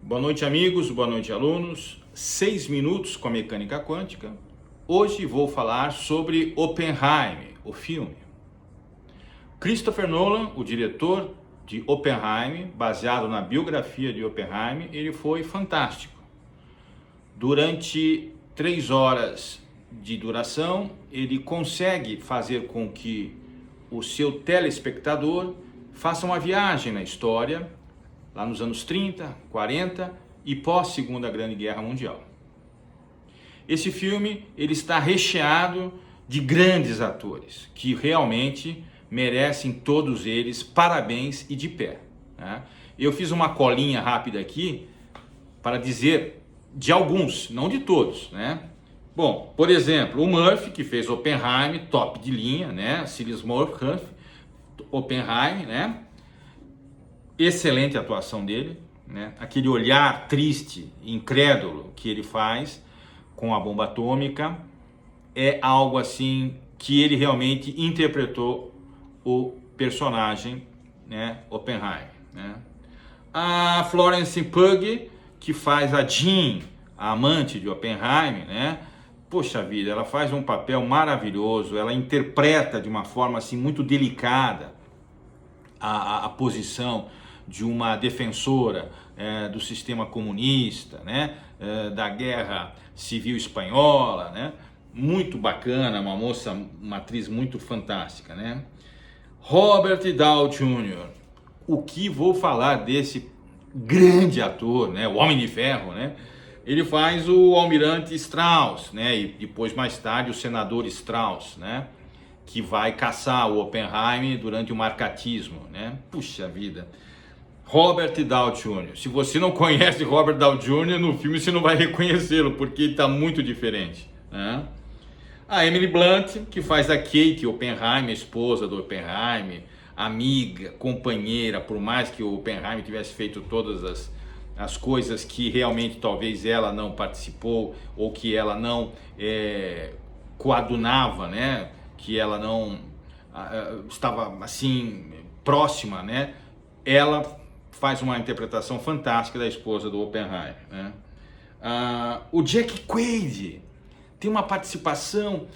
Boa noite, amigos, boa noite, alunos. 6 minutos com a mecânica quântica. Hoje vou falar sobre Oppenheimer, o filme. Christopher Nolan, o diretor de Oppenheimer, baseado na biografia de Oppenheimer, ele foi fantástico. Durante 3 horas de duração, ele consegue fazer com que o seu telespectador faça uma viagem na história, lá nos anos 30, 40 e pós-Segunda Grande Guerra Mundial. Esse filme ele está recheado de grandes atores, que realmente merecem todos eles parabéns e de pé, né? Eu fiz uma colinha rápida aqui para dizer de alguns, não de todos, né? Bom, por exemplo, o Murphy, que fez Oppenheimer, top de linha, né? Cillian Murphy, Oppenheimer, né? Excelente atuação dele, né? Aquele olhar triste, incrédulo que ele faz com a bomba atômica é algo assim que ele realmente interpretou o personagem, né? Oppenheimer, né? A Florence Pugh, que faz a Jean, a amante de Oppenheimer, né? Poxa vida, ela faz um papel maravilhoso, ela interpreta de uma forma assim muito delicada a posição de uma defensora do sistema comunista, né? Da guerra civil espanhola, né? Muito bacana, uma moça, uma atriz muito fantástica, né? Robert Downey Jr., o que vou falar desse grande ator, né? O Homem de Ferro, né? Ele faz o Almirante Strauss, né? E depois, mais tarde, o Senador Strauss, né? Que vai caçar o Oppenheimer durante o marcatismo, né? Puxa vida. Robert Downey Jr. Se você não conhece Robert Downey Jr. no filme, você não vai reconhecê-lo, porque ele está muito diferente, né? A Emily Blunt, que faz a Kate Oppenheimer, esposa do Oppenheimer, amiga, companheira, por mais que o Oppenheimer tivesse feito todas as coisas que realmente talvez ela não participou, ou que ela não coadunava, né? Que ela não estava assim próxima, né? Ela faz uma interpretação fantástica da esposa do Oppenheimer, né? O Jack Quaid tem uma participação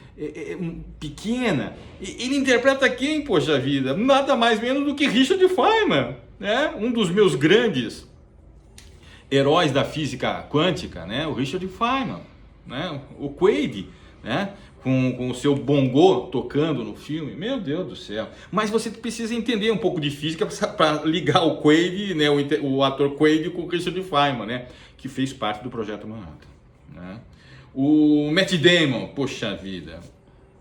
pequena. Ele interpreta quem, poxa vida? Nada mais menos do que Richard Feynman, né? Um dos meus grandes heróis da física quântica, né? O Richard Feynman, né? O Quaid, né? Com o seu bongô tocando no filme, meu Deus do céu. Mas você precisa entender um pouco de física para ligar o Quaid, né, o ator Quaid com o Richard Feynman, né, que fez parte do Projeto Manhattan, né? O Matt Damon, poxa vida.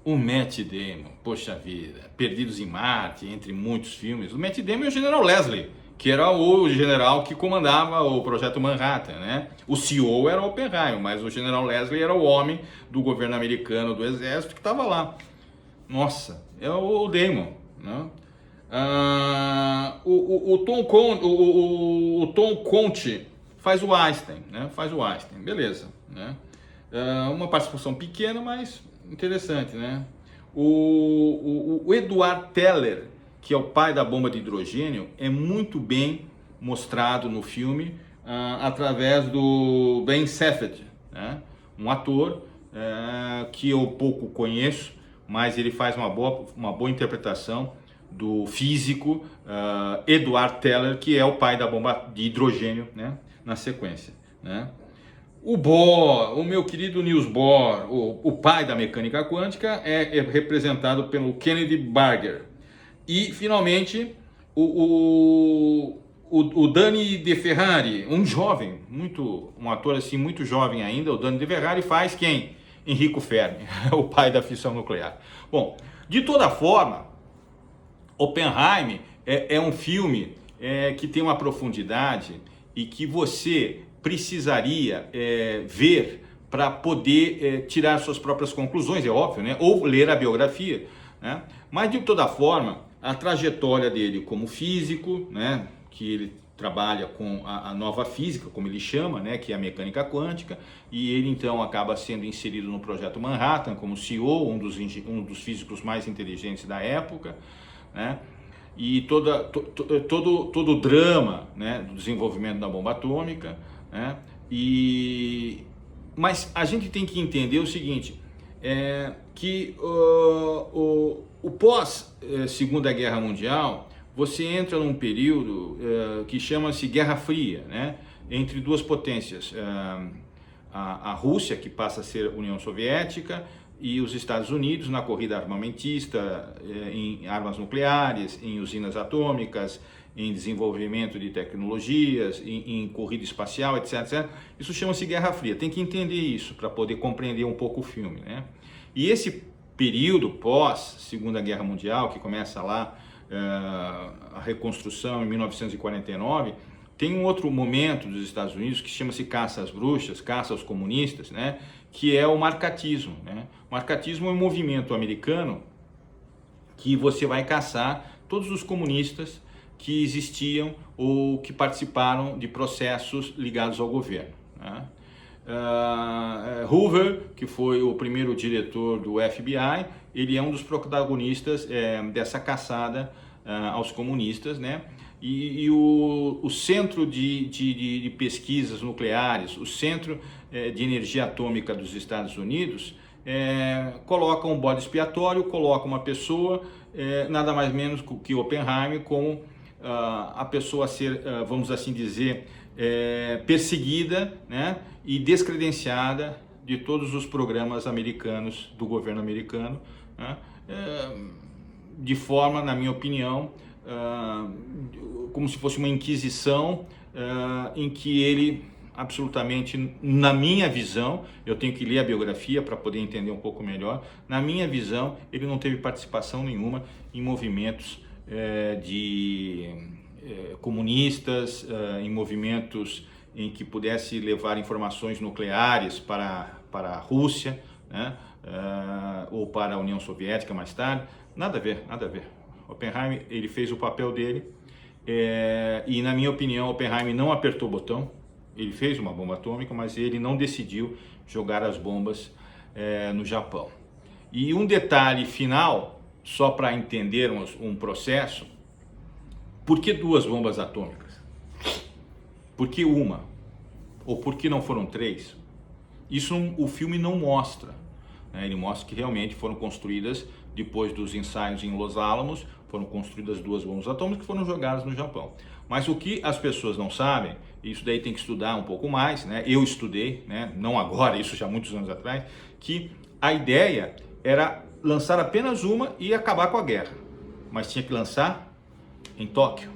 O Matt Damon, poxa vida. Perdidos em Marte, entre muitos filmes. O Matt Damon é o General Leslie, que era o general que comandava o Projeto Manhattan, né? O CEO era o Oppenheimer, mas o General Leslie era o homem do governo americano, do exército, que estava lá. Nossa, é o Damon, né? O Tom Conte faz o Einstein, né? Faz o Einstein, beleza, né? Uma participação pequena, mas interessante, né? O Edward Teller, que é o pai da bomba de hidrogênio, é muito bem mostrado no filme através do Ben Safdie, né? Um ator que eu pouco conheço, mas ele faz uma boa interpretação do físico Edward Teller, que é o pai da bomba de hidrogênio, né? Na sequência, né? O Bohr, o meu querido Niels Bohr, o pai da mecânica quântica, é representado pelo Kennedy Barger. E, finalmente, o Danny DeFerrari, um jovem, um ator assim muito jovem ainda, o Danny DeFerrari faz quem? Enrico Fermi, o pai da fissão nuclear. Bom, de toda forma, Oppenheimer é um filme que tem uma profundidade e que você precisaria ver para poder tirar suas próprias conclusões, é óbvio, né? Ou ler a biografia, né? Mas de toda forma, a trajetória dele como físico, né? Que ele trabalha com a nova física, como ele chama, né? Que é a mecânica quântica, e ele então acaba sendo inserido no Projeto Manhattan como CEO, um dos físicos mais inteligentes da época, né? E todo o drama, né, do desenvolvimento da bomba atômica, né? Mas a gente tem que entender o seguinte, que o pós Segunda Guerra Mundial, você entra num período que chama-se Guerra Fria, né? Entre duas potências, a Rússia, que passa a ser União Soviética, e os Estados Unidos na corrida armamentista, em armas nucleares, em usinas atômicas, em desenvolvimento de tecnologias, em corrida espacial, etc, etc. Isso chama-se Guerra Fria. Tem que entender isso para poder compreender um pouco o filme, né? E esse período pós Segunda Guerra Mundial, que começa lá a reconstrução em 1949, tem um outro momento dos Estados Unidos que chama-se caça às bruxas, caça aos comunistas, né? Que é o marcatismo, né? O marcatismo é um movimento americano que você vai caçar todos os comunistas que existiam ou que participaram de processos ligados ao governo, né? Hoover, que foi o primeiro diretor do FBI, ele é um dos protagonistas dessa caçada aos comunistas, né? E o Centro de Pesquisas Nucleares, o Centro de Energia Atômica dos Estados Unidos, coloca um bode expiatório, coloca uma pessoa, nada mais menos que Oppenheimer, como a pessoa a ser, vamos assim dizer, perseguida, né, e descredenciada de todos os programas americanos, do governo americano, né, de forma, na minha opinião, como se fosse uma inquisição, em que ele, absolutamente, na minha visão, eu tenho que ler a biografia para poder entender um pouco melhor, na minha visão, ele não teve participação nenhuma em movimentos comunistas, em movimentos em que pudesse levar informações nucleares para a Rússia, né, ou para a União Soviética mais tarde. Nada a ver, nada a ver. Oppenheimer, ele fez o papel dele, e na minha opinião, Oppenheimer não apertou o botão. Ele fez uma bomba atômica, mas ele não decidiu jogar as bombas no Japão. E um detalhe final, só para entendermos um processo: por que duas bombas atômicas? Por que uma? Ou por que não foram três? Isso o filme não mostra, né? Ele mostra que realmente foram construídas, depois dos ensaios em Los Alamos, foram construídas duas bombas atômicas que foram jogadas no Japão. Mas o que as pessoas não sabem, isso daí tem que estudar um pouco mais, né? Eu estudei, né? Não agora, isso já há muitos anos atrás, que a ideia era lançar apenas uma e acabar com a guerra, mas tinha que lançar em Tóquio.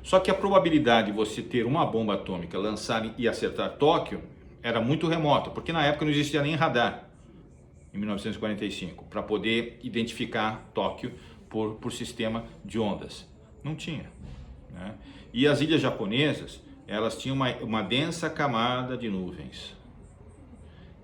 Só que a probabilidade de você ter uma bomba atômica, lançar e acertar Tóquio, era muito remota, porque na época não existia nem radar, em 1945, para poder identificar Tóquio por sistema de ondas. Não tinha, né? E as ilhas japonesas, elas tinham uma densa camada de nuvens.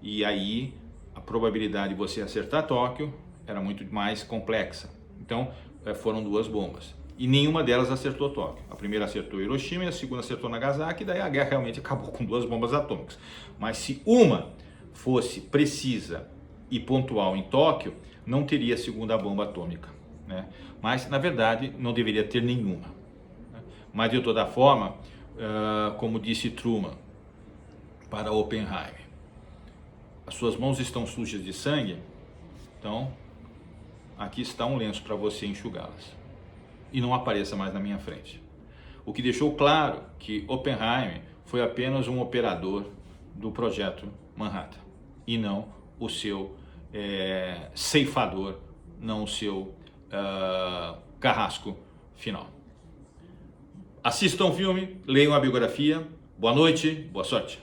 E aí a probabilidade de você acertar Tóquio era muito mais complexa. Então foram duas bombas. E nenhuma delas acertou Tóquio. A primeira acertou Hiroshima e a segunda acertou Nagasaki, e daí a guerra realmente acabou com duas bombas atômicas. Mas se uma fosse precisa e pontual em Tóquio, não teria segunda bomba atômica, né? Mas na verdade não deveria ter nenhuma, né? Mas de toda forma, como disse Truman para Oppenheimer, as suas mãos estão sujas de sangue, então aqui está um lenço para você enxugá-las e não apareça mais na minha frente. O que deixou claro que Oppenheimer foi apenas um operador do projeto Manhattan e não o seu ceifador, não o seu carrasco final. Assistam o filme, leiam a biografia. Boa noite, boa sorte.